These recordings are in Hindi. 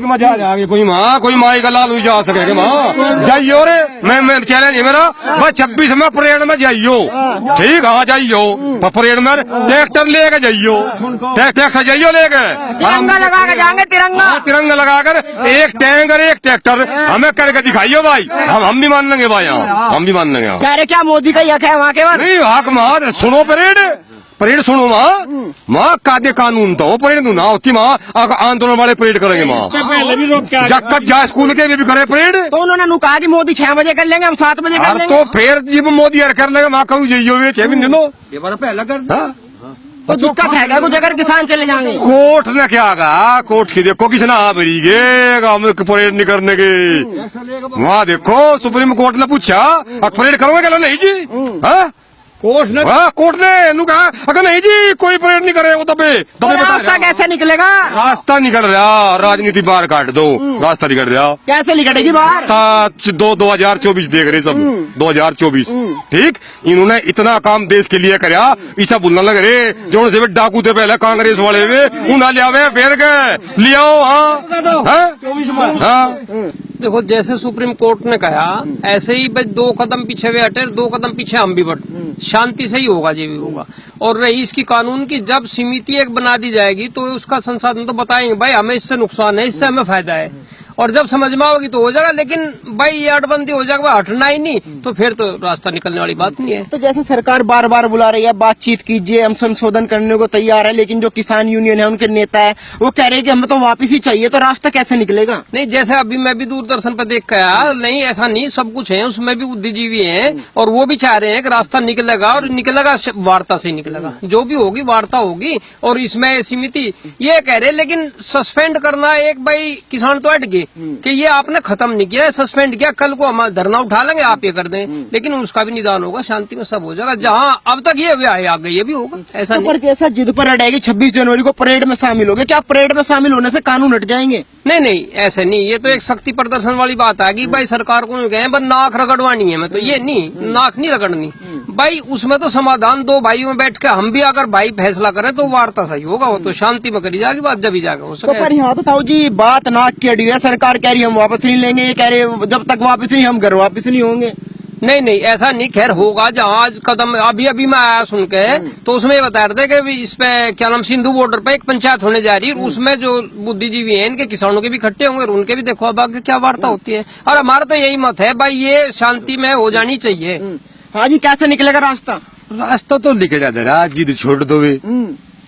मजा आ कोई माँ का लालू जा सके माँ जाइयो रे मैं चैलेंज है मेरा बस 26 में परेड में जाइयो ठीक हाँ जाइयो परेड में ट्रैक्टर लेके जाइयो ट्रैक्टर जाइयो लेके तिरंगा लगा के जाएंगे तिरंगा लगाकर एक टैंक और एक ट्रैक्टर हमें करके दिखाइयो भाई हम भी मान लेंगे भाई हम भी मान लेंगे कह रहे क्या मोदी का हक है वहाँ के बाद नहीं हक माँ सुनो परेड सुनो माँ कादे कानून तो परेड दू ना होती माँ आंदोलन वाले परेड करेंगे माँ जक्कत जा स्कूल के भी करे परेड तो उन्होंने कहा कि मोदी 6 बजे कर लेंगे हम 7 बजे कर लेंगे तो फिर जब मोदी कर लेंगे माँ कहूँ जाइए 6 महीने लो ये बार पहला कर तो दिक्कत है कुछ अगर किसान चले जाएंगे कोर्ट ने क्या कहा कोर्ट की देखो किसने भरीगे हम परेड नहीं करने की वहाँ देखो सुप्रीम कोर्ट ने पूछा परेड करोगे क्या नहीं जी हाँ कोर्ट ने कहा अगर नहीं जी कोई परेड नहीं करे वो दबे रास्ता कैसे निकलेगा रास्ता निकल रहा राजनीति बाहर काट दो रास्ता निकल रहा कैसे निकलेगी बाहर 2024 देख रहे सब 2024 ठीक इन्होंने इतना काम देश के लिए कराया ऐसा बोलना लग रहे जो से डाकू थे पहले कांग्रेस वाले वे उन्हें लिया फिर गए लियाओ हाँ देखो जैसे सुप्रीम कोर्ट ने कहा ऐसे ही बस 2 कदम पीछे वे हटे 2 कदम पीछे हम भी बढ़ शांति से ही होगा जो भी होगा। और रही इसकी कानून की जब समिति एक बना दी जाएगी तो उसका संसाधन तो बताएंगे भाई हमें इससे नुकसान है इससे हमें फायदा है और जब समझ में आओगी तो हो जाएगा। लेकिन भाई ये अटबंदी हो जाएगा हटना ही नहीं तो फिर तो रास्ता निकलने वाली बात नहीं है। तो जैसे सरकार बार बार बुला रही है बातचीत कीजिए हम संशोधन करने को तैयार है लेकिन जो किसान यूनियन है उनके नेता है वो कह रहे हैं कि हमें तो वापस ही चाहिए तो रास्ता कैसे निकलेगा। नहीं जैसे अभी मैं भी दूरदर्शन पर देख के आया नहीं ऐसा नहीं सब कुछ है उसमें भी बुद्धिजीवी है और वो भी चाह रहे हैं कि रास्ता निकलेगा और निकलेगा वार्ता से निकलेगा जो भी होगी वार्ता होगी। और इसमें समिति ये कह रहे लेकिन सस्पेंड करना एक भाई किसान तो हट गए कि ये आपने खत्म नहीं किया सस्पेंड किया कल को हम धरना उठा लेंगे आप ये कर दें लेकिन उसका भी निदान होगा शांति में सब हो जाएगा। जहाँ अब तक ये हुआ है आगे ये भी होगा ऐसा नहीं। पर जैसा जिद पर अड़ेगी 26 जनवरी को परेड में शामिल होगे क्या परेड में शामिल होने से कानून हट जाएंगे। नहीं ऐसे नहीं ये तो एक शक्ति प्रदर्शन वाली बात है कि भाई सरकार को कहें बस नाक रगड़वानी है मैं तो ये नहीं नाक नहीं रगड़नी भाई उसमें तो समाधान 2 भाइयों में बैठ के हम भी अगर भाई फैसला करें तो वार्ता सही होगा वो तो शांति में करी जाएगी बात जब ही जाएगा हो सके। पर यहाँ बताओ जी बात नाक की अड़ी है सरकार कह रही हम वापस नहीं लेंगे ये कह रहे जब तक वापस नहीं हम घर वापस नहीं होंगे। नहीं ऐसा नहीं खैर होगा जहाँ कदम अभी मैं आया सुन के तो उसमें ये बता रहे थे कि इस पे क्या नाम सिंधु बॉर्डर पे एक पंचायत होने जा रही है उसमें जो बुद्धिजीवी हैं इनके किसानों के भी इकट्ठे होंगे उनके भी देखो अब आगे क्या वार्ता होती है। और हमारा तो यही मत है भाई ये शांति में हो जानी चाहिए। हाँ जी कैसे निकलेगा रास्ता तो निकल दे रहा जिद छोड़ दो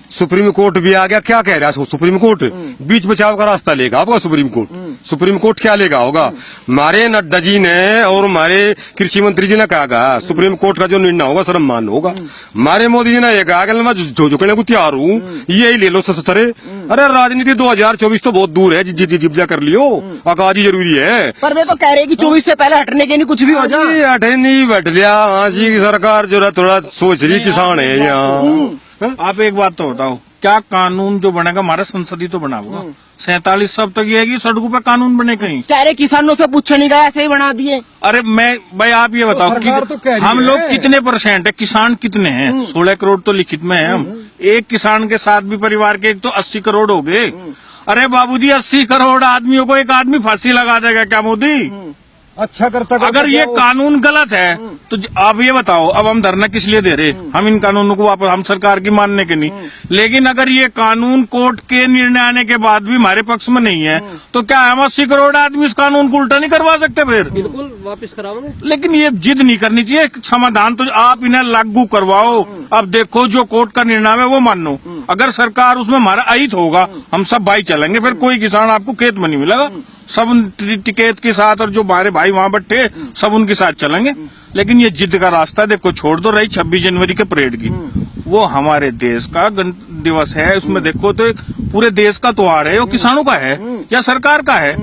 सुप्रीम कोर्ट भी आ गया क्या कह रहा है सुप्रीम कोर्ट बीच बचाव का रास्ता लेगा आपका सुप्रीम कोर्ट क्या लेगा होगा। हमारे नड्डा जी ने और हमारे कृषि मंत्री जी ने कहा सुप्रीम कोर्ट का जो निर्णय होगा सर्वमान्य होगा। हमारे मोदी जी ने ये कहा मैं झुकने को तैयार हूँ यही ले लो सरे। अरे राजनीति 2024 तो बहुत दूर है जिब्जा कर लियो आकाजी जरूरी है। पर वे तो कह रहे हैं कि 24 से पहले हटने के नहीं कुछ भी हो जाए हटे नहीं बैठ लिया हाँ जी सरकार जो है थोड़ा सोच रही किसान है यहाँ। आप एक बात तो बताओ क्या कानून जो बनेगा हमारा संसदीय तो बना होगा 47 सब तक ये है कि सड़कों पे कानून बने कहीं कह रहे किसानों से पूछा नहीं गया ऐसे ही बना दिए। अरे भाई आप ये बताओ कि हम लोग कितने % है किसान कितने हैं 16 करोड़ तो लिखित में है हम एक किसान के साथ भी परिवार के एक तो 80 करोड़ हो गए। अरे बाबूजी 80 करोड़ आदमियों को एक आदमी फांसी लगा देगा क्या मोदी अच्छा करता अगर ये कानून गलत है तो आप ये बताओ अब हम धरना किस लिए दे रहे हम इन कानूनों को वापस हम सरकार की मानने के नहीं। लेकिन अगर ये कानून कोर्ट के निर्णय आने के बाद भी हमारे पक्ष में नहीं है तो क्या हम 80 करोड़ आदमी इस कानून को उल्टा नहीं करवा सकते फिर बिल्कुल वापस कराओगे। लेकिन ये जिद नहीं करनी चाहिए समाधान तो आप इन्हें लागू करवाओ। अब देखो जो कोर्ट का निर्णय है वो मानो अगर सरकार उसमें हमारा अहित होगा हम सब भाई चलेंगे फिर कोई किसान आपको खेत में नहीं मिलेगा सब टिकैत के साथ और जो हमारे भाई वहाँ बैठे सब उनके साथ चलेंगे। लेकिन ये जिद का रास्ता देखो छोड़ दो रही 26 जनवरी के परेड की वो हमारे देश का गणतंत्र दिवस है उसमें देखो तो पूरे देश का त्योहार है वो किसानों का है या सरकार का है।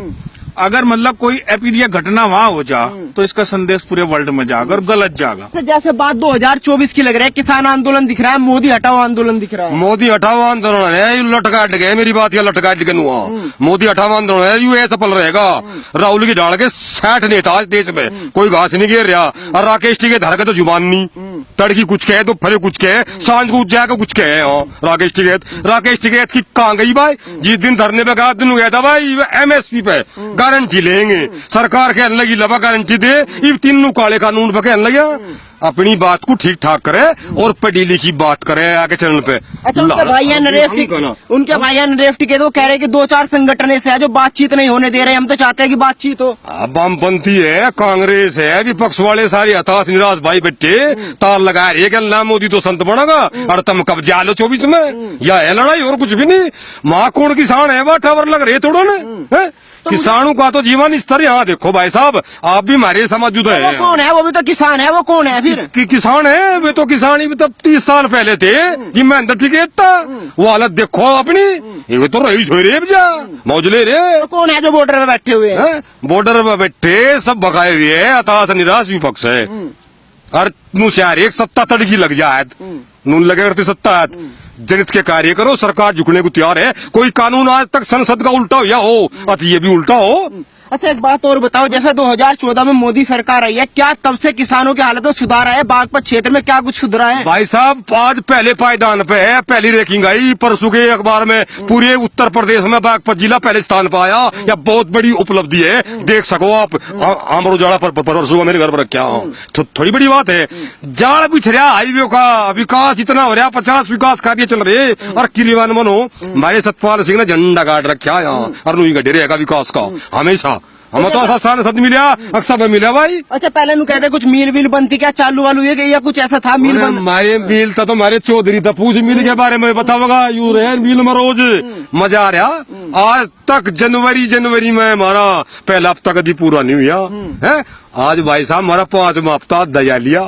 अगर मतलब कोई अप्रिय घटना वहाँ हो जा तो इसका संदेश पूरे वर्ल्ड में जाएगा और गलत जाएगा। तो जैसे बात 2024 की लग रहा है किसान आंदोलन दिख रहा है मोदी हटाओ आंदोलन दिख रहा है। मोदी हटाओ आंदोलन है लटकाट गए मेरी बात या लटकाट के मोदी हटाओ आंदोलन है यू सफल रहेगा। राहुल की डाल के 60 नेता देश में कोई घास नहीं गिर रहा और राकेश टी के धर के तो जुबान नहीं तड़की कुछ कहे दोपहर कुछ कहे सांझ को जाकर कुछ कहे। राकेश टिकैत की कहाँ गई भाई? जिस दिन धरने पे गया दिन गया था भाई MSP पे गारंटी लेंगे, सरकार कहने लगी लबा गारंटी दे, ये तीनों काले कानून पे कहने लगे। अपनी बात को ठीक ठाक करे और पढ़ी लिखी बात करे आगे चैनल पे। अच्छा, उनके भाई नरेश टिकैत वो कह रहे हैं कि 2-4 संगठन ऐसे है जो बातचीत नहीं होने दे रहे, हम तो चाहते हैं कि बातचीत हो। वामपंथी है, कांग्रेस है, विपक्ष वाले सारे हताश निराश भाई बच्चे तार लगा रही है कि अल्लाह मोदी तो संत बनेगा और तुम कब जा लो 24 में, या है लड़ाई और कुछ भी नहीं। माँ कौन किसान है वह टावर लग रहे थोड़ो ने किसानों का तो जीवन स्तर यहाँ देखो भाई साहब, आप भी हमारे समझ है। वो कौन है? वो भी तो किसान है। वो कौन है फिर? किसान है वे तो, किसान ही तब 30 साल पहले थे कि महेंद्र टिकैत था। वो हालत देखो अपनी, ये तो रईस हो रे जा मौजले रे। तो कौन है जो बॉर्डर पे बैठे हुए हैं? बॉर्डर पे बैठे सब भगाए हुए है, हताश निराश विपक्ष है। और नुचार एक सत्ता तड़की लग जाए, नून लगे करती सत्ता जनित के कार्य करो, सरकार झुकने को तैयार है। कोई कानून आज तक संसद का उल्टा हो या हो, अत ये भी उल्टा हो। अच्छा, एक बात और बताओ, जैसे 2014 में मोदी सरकार आई है, क्या तब से किसानों की हालत में सुधार आया? बागपत क्षेत्र में क्या कुछ सुधरा है? भाई साहब आज पहले पायदान पे है, पहली रैंकिंग आई परसों के अखबार में, पूरे उत्तर प्रदेश में बागपत जिला पहले स्थान पर आया। या बहुत बड़ी उपलब्धि है, देख सको आप। अमर उजाला पर परसों मेरे घर पर रखा तो थोड़ी बड़ी बात है। जाड़ बिछ रहा हाईवे का, विकास इतना हो रहा, 50 विकास कार्य चल रहे। और किरीवान मनो हमारे सतपाल सिंह ने झंडा गाड़ रखा यहाँ, और नई गड्ढे रहेगा विकास का हमेशा। हम तो आसान सद मिला, अक्सर मिला भाई। अच्छा, पहले नु कहते कुछ मील वील बनती, क्या चालू वालू है या कुछ ऐसा था? मील बन हमारे मिल था तो हमारे चौधरी था, पूछ मिल के बारे में बताओगा। यू रहे मिल में रोज मजा आ रहा। आज तक जनवरी में हमारा पहला हफ्ता कभी पूरा नहीं हुआ है। आज भाई साहब हमारा 5वां हफ्ता दया लिया।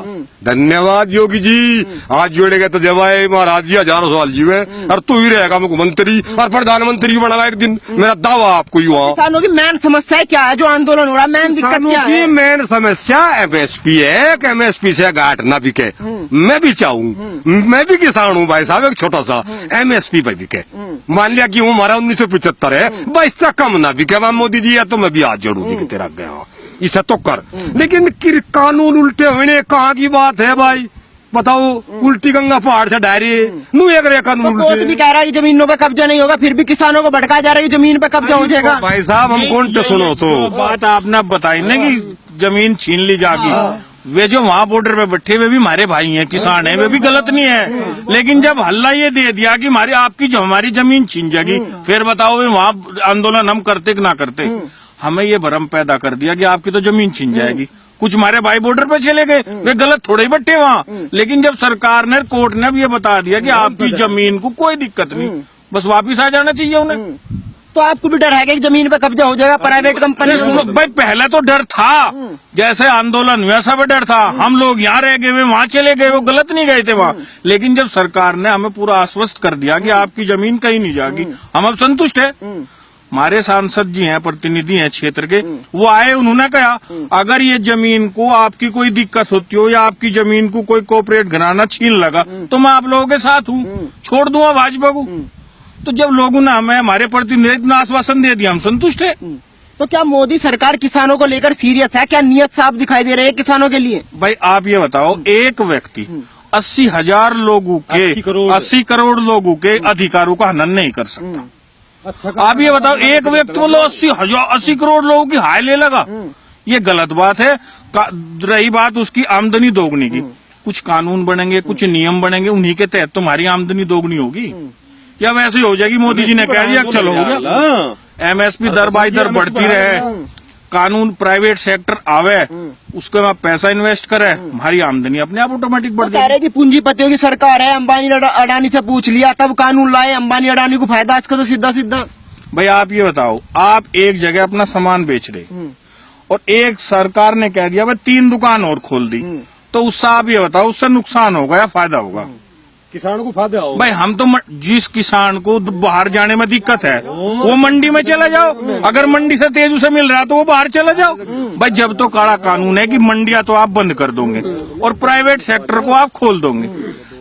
धन्यवाद योगी जी, आज जोड़ेगा तो जवाए महाराज जी हजारों साल जीवे, और तू ही रहेगा मुख्यमंत्री और प्रधानमंत्री बनेगा एक दिन, मेरा दावा आपको ही हुआ। किसानों की मेन समस्या क्या है जो आंदोलन हो रहा है? मेन दिक्कत क्या है? मेन समस्या MSP है कि MSP से घाट ना बिके। मैं भी चाहूँ, मैं भी किसान हूँ भाई साहब, एक छोटा सा MSP पे बिके। मान लिया कि हमारा 1975 है, 22 तक कम ना बिके। वहां मोदी जी या तो मैं भी हाथ जोड़ूंगी कि तेरा गया इसे तो कर। लेकिन कानून उल्टे होने कहाँ की बात है भाई? बताओ, उल्टी गंगा पहाड़ से डायरी नू एक रे कानून तो कोर्ट भी कह रहा है कि जमीनों पे कब्जा नहीं होगा, फिर भी किसानों को भटका जा रहा है कि जमीन पे कब्जा हो जाएगा। भाई साहब हम कौन सुनो तो बात आपने बताई ना कि जमीन छीन ली जाएगी। वे जो वहाँ बॉर्डर पे बैठे वे भी हमारे भाई हैं, किसान हैं, वे भी गलत नहीं है। लेकिन जब हल्ला ये दे दिया कि हमारी जमीन छीन जाएगी, फिर बताओ वे वहाँ आंदोलन हम करते कि ना करते? हमें ये भ्रम पैदा कर दिया कि आपकी तो जमीन छीन जाएगी। कुछ हमारे भाई बॉर्डर पे चले गए, वे गलत थोड़े ही बैठे वहाँ। लेकिन जब सरकार ने, कोर्ट ने भी ये बता दिया कि आपकी जमीन को कोई दिक्कत नहीं, बस वापिस आ जाना चाहिए उन्हें। तो आपको भी डर है कि जमीन पे कब्जा हो जाएगा प्राइवेट कंपनी? भाई पहले तो डर था, जैसे आंदोलन हुआ सब डर था। हम लोग यहाँ रह गए, वे वहाँ चले गए, वो गलत नहीं गए थे वहाँ। लेकिन जब सरकार ने हमें पूरा आश्वस्त कर दिया कि आपकी जमीन कहीं नहीं जाएगी, हम अब संतुष्ट है। हमारे सांसद जी हैं, प्रतिनिधि हैं क्षेत्र के, वो आए, उन्होंने कहा अगर ये जमीन को आपकी कोई दिक्कत होती हो या आपकी जमीन को कोई कॉर्पोरेट घराना छीन लगा तो मैं आप लोगों के साथ हूँ, छोड़ दूंगा भाजपा को। तो जब लोगों ने हमें, हमारे प्रतिनिधि ने आश्वासन दे दिया, हम संतुष्ट है। तो क्या मोदी सरकार किसानों को लेकर सीरियस है? क्या नियत साफ दिखाई दे रही है किसानों के लिए? भाई आप ये बताओ, एक व्यक्ति 80,000 लोगों के 80 करोड़ लोगों के अधिकारों का हनन नहीं कर सकता। आप ये बताओ, एक व्यक्ति मतलब 80 करोड़ लोगों की हाय ले लगा, ये गलत बात है। रही बात उसकी आमदनी दोगुनी की, कुछ कानून बनेंगे, कुछ नियम बनेंगे, उन्हीं के तहत तुम्हारी आमदनी दोगुनी होगी या वैसे ही हो जाएगी? मोदी जी ने कह दिया चलो हो गया, MSP दर बाई दर बढ़ती रहे, कानून प्राइवेट सेक्टर आवे, उसके बाद पैसा इन्वेस्ट करे, हमारी आमदनी अपने आप ऑटोमेटिक बढ़ जाएगी। कि पूंजीपतियों की सरकार है, अंबानी अडानी से पूछ लिया तब कानून लाए, अंबानी अडानी को फायदा इसका तो सीधा। भाई आप ये बताओ, आप एक जगह अपना सामान बेच रहे और एक सरकार ने कह दिया भाई 3 दुकान और खोल दी, तो उससे आप ये बताओ उससे नुकसान होगा या फायदा होगा? किसान को फायदा होगा। भाई हम तो जिस किसान को बाहर जाने में दिक्कत है वो मंडी में चला जाओ, अगर मंडी से तेज उसे मिल रहा तो वो बाहर चला जाओ। भाई जब तो काला कानून है कि मंडियां तो आप बंद कर दोगे और प्राइवेट सेक्टर को आप खोल दोगे,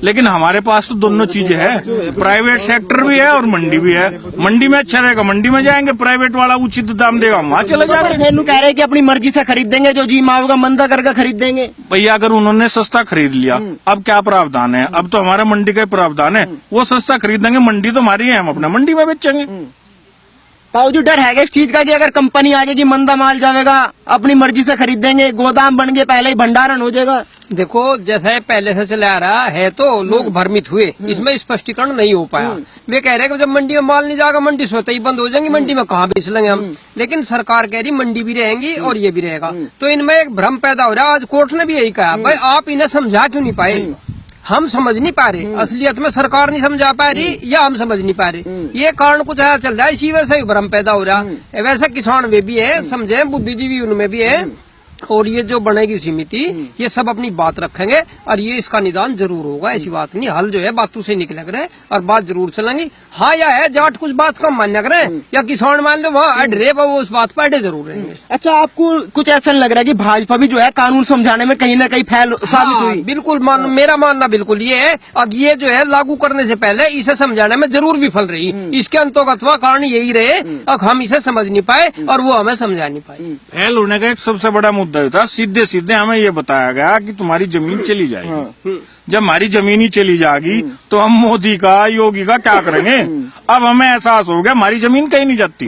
लेकिन हमारे पास तो दोनों चीजें है, प्राइवेट सेक्टर भी है और मंडी भी है। मंडी में अच्छा रहेगा, मंडी में जाएंगे, प्राइवेट वाला उचित दाम देगा, वहाँ चले जाएंगे। मेनू कह रहे हैं कि अपनी मर्जी से खरीदेंगे, जो जी मांगेगा मंदा करके खरीदेंगे। भैया अगर उन्होंने सस्ता खरीद लिया, अब क्या प्रावधान है? अब तो हमारे मंडी का प्रावधान है, वो सस्ता खरीदेंगे, मंडी तो हमारी है, हम अपने मंडी में बेचेंगे। ताऊ डर है इस चीज का कि अगर कंपनी आ जाएगी, मंदा माल जाएगा, अपनी मर्जी से खरीदेंगे, गोदाम बन गए, पहले ही भंडारण हो जाएगा। देखो जैसे पहले से चला आ रहा है तो लोग भ्रमित हुए, इसमें स्पष्टीकरण नहीं हो पाया। वे कह रहे हैं कि जब मंडी में माल नहीं जाएगा, मंडी स्वतः ही बंद हो जाएंगी, मंडी में कहाँ बेच लेंगे हम। लेकिन सरकार कह रही मंडी भी रहेंगी और ये भी रहेगा, तो इनमें एक भ्रम पैदा हो रहा है। आज कोर्ट ने भी यही कहा, भाई आप इन्हें समझा क्यों नहीं पाए? हम समझ नहीं पा रहे, असलियत में सरकार नहीं समझा पा रही या हम समझ नहीं पा रहे, ये कारण कुछ ऐसा चल रहा है, इसी वजह से भ्रम पैदा हो रहा है। वैसे किसान वे भी है, समझे, बुद्धिजीवी उनमें भी है, और ये जो बनेगी समिति, ये सब अपनी बात रखेंगे और ये इसका निदान जरूर होगा। ऐसी बात नहीं, हल जो है बातों से निकल रहे और बात जरूर चलेंगी। हाँ या है, जाट कुछ बात कम मान्य करें या किसान मान लो वहाँ अडरे, वो उस बात पर अडे जरूर रहेंगे। अच्छा, आपको कुछ ऐसा लग रहा है कि भाजपा भी जो है कानून समझाने में कहीं ना कहीं फेल साबित हुई? बिल्कुल मेरा मानना बिल्कुल ये है, अब ये जो है लागू करने से पहले इसे समझाने में जरूर विफल रही। इसके अंतर्गत कारण यही रहे, अब हम इसे समझ नहीं पाए और वो हमें समझा नहीं पाए। फेल होने का एक सबसे बड़ा मुद्दा था, सीधे सीधे हमें ये बताया गया कि तुम्हारी जमीन चली जाएगी। जब हमारी जमीन ही चली जाएगी तो हम मोदी का, योगी का क्या करेंगे? अब हमें एहसास हो गया हमारी जमीन कहीं नहीं जाती।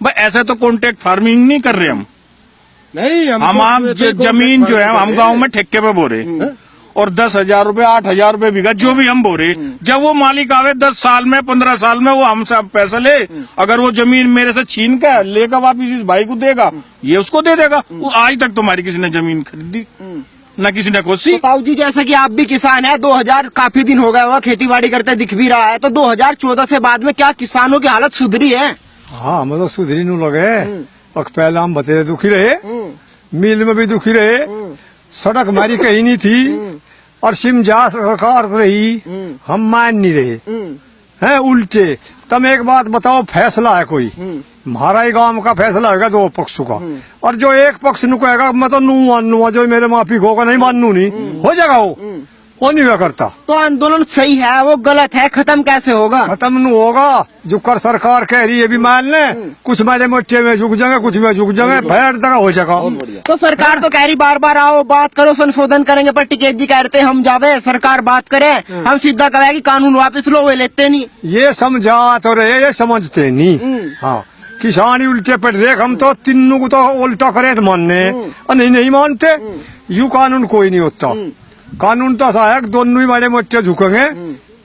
भाई ऐसे तो कॉन्ट्रैक्ट फार्मिंग नहीं कर रहे हम नहीं, हम जमीन जो है हम गांव में ठेके पे बो रहे और 10,000 रुपए 8,000 रुपए बीघा जो भी हम बोरे, जब वो मालिक आवे 10 साल में 15 साल में वो हमसे पैसा ले, अगर वो जमीन मेरे से छीन कर लेकर वापिस इस भाई को देगा, ये उसको दे देगा। वो आज तक तुम्हारी किसी ने जमीन खरीदी न किसी ने कोसी। तो ताऊ जी, जैसा कि आप भी किसान है, 2000 काफी दिन हो गया होगा खेती बाड़ी करते दिख भी रहा है, तो 2014 से बाद में क्या किसानों की हालत सुधरी है? हाँ, हमें तो सुधरी नहीं लगे। और पहले हम बतेरे दुखी रहे, मिल में भी दुखी रहे, सड़क हमारी कहीं नहीं थी और सिमजा सरकार रही, हम मान नहीं रहे हैं उल्टे। तुम एक बात बताओ, फैसला है कोई, हमारा ही गांव का फैसला होगा दो पक्षों का, और जो एक पक्ष नु कहेगा मैं तो नू मानूंगा, जो मेरे माफी होगा नहीं मानू नहीं हो जाएगा, वो नहीं हुआ करता। तो आंदोलन सही है, वो गलत है, खत्म कैसे होगा? खत्म नहीं होगा, जो कर सरकार कह रही है भी मान ले, कुछ मेरे मोटे में झुक जाएंगे, कुछ में झुक जाएंगे, फैर तक हो जाएगा। तो सरकार तो कह रही बार बार आओ बात करो, संशोधन करेंगे, पर टिकैत जी कह रहे थे हम जावे, सरकार बात करे, हम सीधा कहे कि कानून वापस लो, वे लेते नहीं। ये समझा तो रहे, ये समझते नहीं। हाँ, किसान ही उल्टे पड़ रहे, हम तो तीनों को तो उल्टा करे तो मानने, और नहीं मानते। यू कानून कोई नहीं होता, कानून तो ऐसा है दोनों ही मारे मोटे झुकेंगे,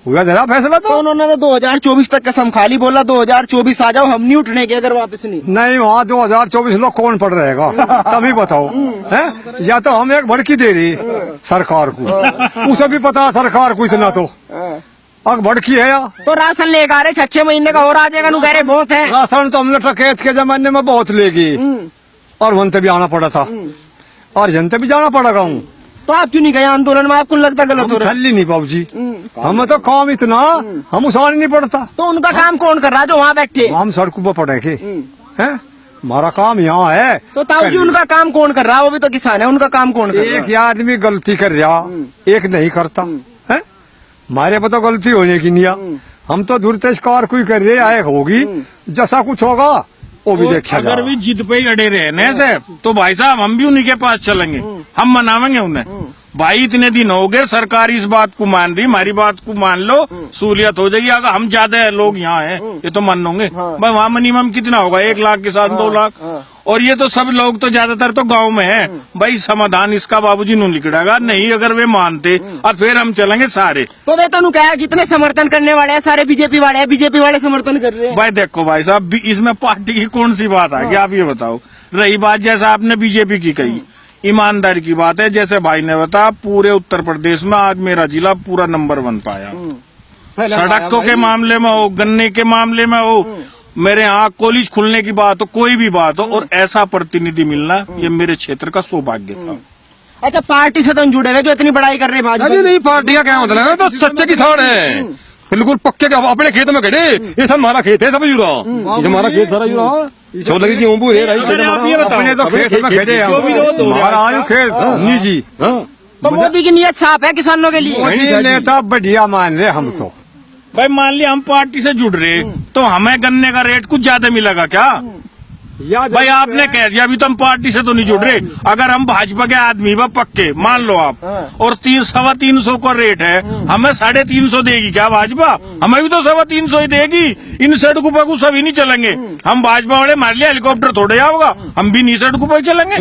हुआ जरा फैसला। तो उन्होंने तो 2024 तक कसम खाली, बोला 2024 आ जाओ, हम नहीं उठने के अगर वापस नहीं वहाँ 2024 लोग कौन पड़ रहेगा तभी बताओ है? या तो हम एक भड़की दे रही सरकार को, उसे भी पता है सरकार को इतना तो अब भड़की है। या तो राशन लेकर आ रहे 6 महीने का और आ जाएगा, कह रहे बहुत है राशन तो हमने टकैत के जमाने में बहुत लेगी और वहां भी आना पड़ा था और जनता भी जाना पड़ेगा। तो आप क्यों नहीं गए आंदोलन में? आपको लगता गलत हो रहा है? ठल्ली नहीं बाबू जी, हमें तो काम इतना, हम उसान नहीं पड़ता। तो उनका काम कौन कर रहा है जो वहाँ बैठे? हम सड़कों पर पड़े के हैं, हमारा काम यहाँ है। तो ताऊ जी उनका काम कौन कर रहा है? वो भी तो किसान है, उनका काम कौन कर रहा है? एक आदमी गलती कर रहा, एक नहीं करता है, हमारे पे तो गलती होने की नहीं, हम तो दुर्तेजकार कोई कर रहे आए होगी, जैसा कुछ होगा वो भी देखा अगर भी जिद पे ही अड़े रहने से तो भाई साहब हम भी उन्हीं के पास चलेंगे, हम मनावेंगे उन्हें। भाई इतने दिन हो गए सरकार इस बात को मान रही, हमारी बात को मान लो, सहूलियत हो जाएगी। अगर हम ज्यादा लोग यहाँ हैं ये तो मान लोगे, भाई वहाँ मिनिमम कितना होगा, 1 लाख के साथ 2 लाख, और ये तो सब लोग तो ज्यादातर तो गांव में है। भाई समाधान इसका बाबूजी नहीं निकलेगा, नहीं अगर वे मानते और फिर हम चलेंगे सारे। तो वे तो क्या जितने समर्थन करने वाले हैं सारे बीजेपी वाले हैं, बीजेपी वाले समर्थन कर रहे हैं। भाई देखो भाई साहब, इसमें पार्टी की कौन सी बात है, आप ये बताओ। रही बात जैसा आपने बीजेपी की कही, ईमानदारी की बात है, जैसे भाई ने बताया पूरे उत्तर प्रदेश में आज मेरा जिला पूरा नंबर 1 पाया, सड़कों के मामले में हो, गन्ने के मामले में हो, मेरे यहाँ कॉलेज खुलने की बात हो, कोई भी बात हो, और ऐसा प्रतिनिधि मिलना ये मेरे क्षेत्र का सौभाग्य था। अच्छा, पार्टी से तो जुड़े हुए जो इतनी बड़ाई कर रहे हैं भाजपा? नहीं, पार्टी का क्या मतलब है, तो सच्चे किसान है, बिल्कुल पक्के के, अपने खेत में खड़े, ये सब हमारा खेत है, सब जुड़ा, ये हमारा खेत सारा जुड़ा, लगी गेहूं पूरे अपने तो खेत में खड़े, हमारा आयु खेत निजी तो मोदी की नीयत साफ है किसानों के लिए। मोदी नेता बढ़िया मान रहे हम तो। भाई मान लिया हम पार्टी से जुड़ रहे तो हमें गन्ने का रेट कुछ ज्यादा मिलेगा क्या? भाई आपने कह दिया अभी तो हम पार्टी से तो नहीं जुड़ रहे। अगर हम भाजपा के आदमी व पक्के मान लो आप, और 300 का रेट है, हमें 350 देगी क्या भाजपा? हमें भी तो 350 ही देगी। इन सड़कों पर को सभी नहीं चलेंगे। हम भाजपा वाले मान लिया हेलीकॉप्टर थोड़े जाओगा, हम भी नहीं सड़कों पर चलेंगे,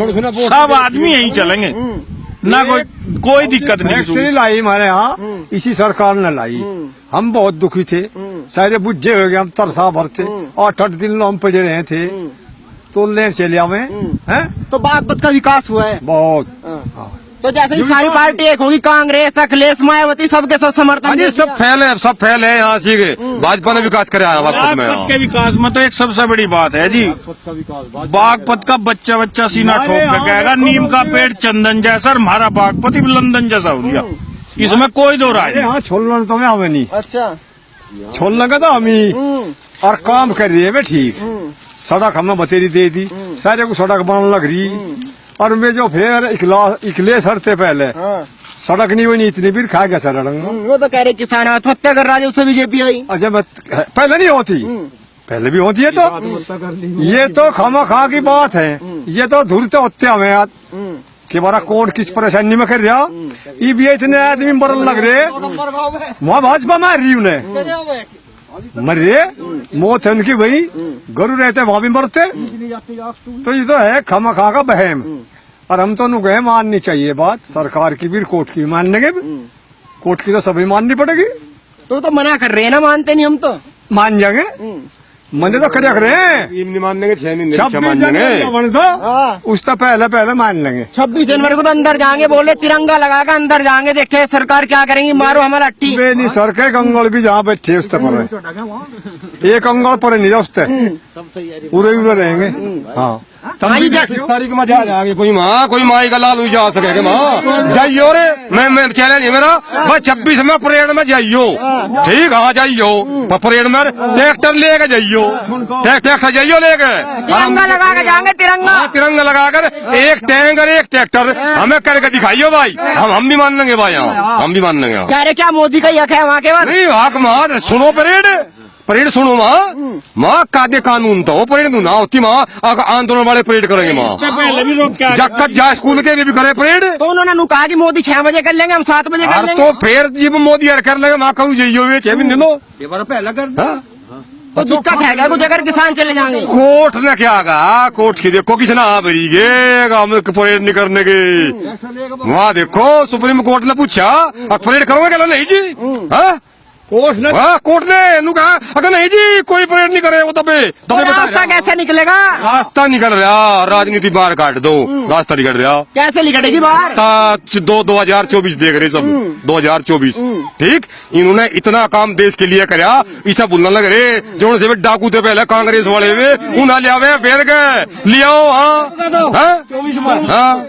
सब आदमी यही चलेंगे ना। कोई दिक्कत नहीं। फैक्ट्री लाई हमारे यहाँ, इसी सरकार ने लाई। हम बहुत दुखी थे, सारे बुझे हो गए, हम तरसा भरते 8-8 दिन हम पड़े रहे थे, तो ले चले हैं। तो बागपत का विकास हुआ है बहुत। तो जैसे ही सारी पार्टी एक होगी, कांग्रेस, अखिलेश, मायावती, सबके सब समर्थन अजी सब फैल है यहाँ से। भाजपा ने विकास कराया बागपत में। बागपत के विकास में तो एक सबसे बड़ी बात है जी, बागपत का बच्चा सीना ठोक के कहेगा नीम का पेड़ चंदन जैसा, और हमारा बागपत ही लंदन जैसा हो गया। इसमें कोई दो राय नहीं। हाँ, छोड़ना तो हमें नहीं। अच्छा, छोड़ने का तो हम ही, और काम कर रही है ठीक। सड़क हमें बतेरी दे दी, सारे को सड़क बन लग रही। और मैं जो फिर इकले सरते पहले सड़क नहीं बनी, इतनी भी खा गया सड़क। वो तो कह रहे किसान आत्महत्या कर रहा है, उससे बीजेपी आई। अच्छा, पहले नहीं होती, पहले भी होती है। तो ये तो खामा खा की बात है। ये तो धुरते होते हमें याद कि बारा कौन किस परेशानी में कर रहा। ये भी इतने आदमी मरन लग रहे, वहाँ भाजपा मार रही उन्हें, मरे मौत है उनकी। वही गरु रहते वहाँ भी मरते। तो ये तो है खामा खा का बहम। और हम तो गए, माननी चाहिए बात सरकार की भी, कोर्ट की भी मान लेंगे। कोर्ट की तो सभी माननी पड़ेगी। तो मना कर रहे हैं ना, मानते नहीं हम तो। मान जाएंगे, मने तो कर रहे हैं। नहीं मान लेंगे, 6 महीने 26 मान लेंगे। जनवरी उसका पहले मान लेंगे। 26 जनवरी को तो अंदर जाएंगे, बोले तिरंगा लगा कर अंदर जाएंगे, देखे सरकार क्या करेंगी, मारो हमारा अट्टी। नहीं, सर के कंगल भी जहाँ बैठे उसते पर एक अंगल पर नहीं उसते पूरे रहेंगे। हाँ, तारीख में जा जाएंगे। कोई माई का लाल जा सकेगा माँ, जाइयो रे। मैं चैलेंज है मेरा, बस 26 में परेड में जाइयो। ठीक, हाँ जाइयो परेड में, ट्रैक्टर लेके जाइयो, ट्रैक्टर जाइयो लेके, तिरंगा लगा के जाएंगे। तिरंगा लगाकर एक टैंक और एक ट्रैक्टर हमें करके दिखाइयो भाई। हम भी मान लेंगे भाई, हम भी मान लेंगे। कह रहे क्या मोदी का हक है वहाँ के बाद? नहीं हक माँ, सुनो परेड सुनो माँ कादे कानून तो परेड ना होती माँ। आंदोलन वाले परेड करेंगे माँ, जक्कत जा स्कूल के भी करे परेड। तो उन्होंने कहा कि मोदी 6 बजे कर लेंगे, हम 7 बजे कर लेंगे। तो फिर जब मोदी कर लेंगे माँ कहूँ जाइयो 6 महीने लो पहला कर दो। तो दिक्कत है क्या कुछ अगर किसान चले जाएंगे? कोर्ट ने क्या कहा, कोर्ट की देखो किसना भरी गे परेड नहीं करने के। वहाँ देखो सुप्रीम कोर्ट ने पूछा परेड करोगे क्या? नहीं जी। कोर्ट ने कहा अगर नहीं जी कोई परेड नहीं करे वो दबे रास्ता कैसे निकलेगा? रास्ता निकल रहा, राजनीति बाहर काट दो, रास्ता निकल रहा। कैसे निकलेगी बाहर? 2024 देख रहे सब, 2024 ठीक। इन्होंने इतना काम देश के लिए कराया, ऐसा बोलना लग रहे जो से डाकू थे पहले कांग्रेस वाले वे उन्हें लिया फेर गए लियाओ। हाँ